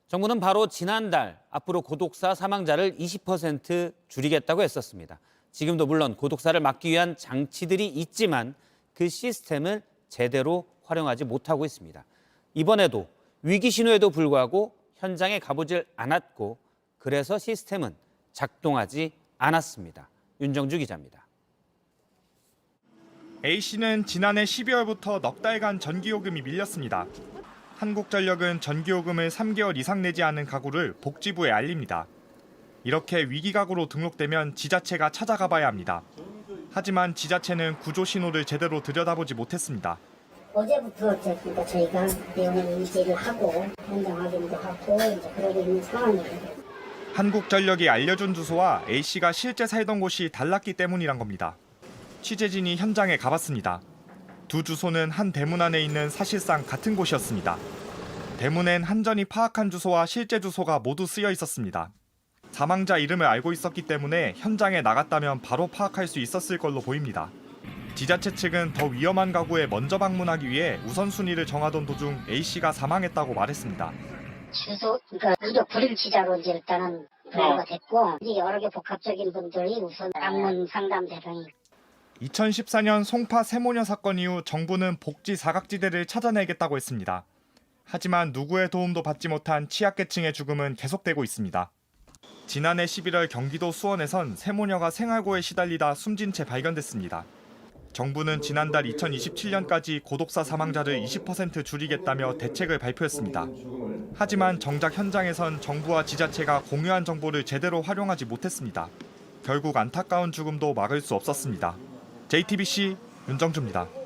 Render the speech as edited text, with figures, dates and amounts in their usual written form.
정부는 바로 지난달 앞으로 고독사 사망자를 20% 줄이겠다고 했었습니다. 지금도 물론 고독사를 막기 위한 장치들이 있지만 그 시스템을 제대로 활용하지 못하고 있습니다. 이번에도 위기 신호에도 불구하고 현장에 가보질 않았고 그래서 시스템은 작동하지 않았습니다. 윤정주 기자입니다. A씨는 지난해 12월부터 넉 달간 전기요금이 밀렸습니다. 한국전력은 전기요금을 3개월 이상 내지 않은 가구를 복지부에 알립니다. 이렇게 위기가구로 등록되면 지자체가 찾아가 봐야 합니다. 하지만 지자체는 구조 신호를 제대로 들여다보지 못했습니다. 어제부터 저희가 내용을 인지를 하고 현장 확인도 하고 이제 그러고 있는 상황이에요. 한국전력이 알려준 주소와 A씨가 실제 살던 곳이 달랐기 때문이란 겁니다. 취재진이 현장에 가봤습니다. 두 주소는 한 대문 안에 있는 사실상 같은 곳이었습니다. 대문엔 한전이 파악한 주소와 실제 주소가 모두 쓰여 있었습니다. 사망자 이름을 알고 있었기 때문에 현장에 나갔다면 바로 파악할 수 있었을 걸로 보입니다. 지자체 측은 더 위험한 가구에 먼저 방문하기 위해 우선순위를 정하던 도중 A씨가 사망했다고 말했습니다. 주소, 그러니까 구조 불일치자로 이제 일단은 분류가 됐고 이제 여러 개 복합적인 분들이 우선 방문 상담 대상이 2014년 송파 세모녀 사건 이후 정부는 복지 사각지대를 찾아내겠다고 했습니다. 하지만 누구의 도움도 받지 못한 취약계층의 죽음은 계속되고 있습니다. 지난해 11월 경기도 수원에선 세모녀가 생활고에 시달리다 숨진 채 발견됐습니다. 정부는 지난달 2027년까지 고독사 사망자를 20% 줄이겠다며 대책을 발표했습니다. 하지만 정작 현장에선 정부와 지자체가 공유한 정보를 제대로 활용하지 못했습니다. 결국 안타까운 죽음도 막을 수 없었습니다. JTBC 윤정주입니다.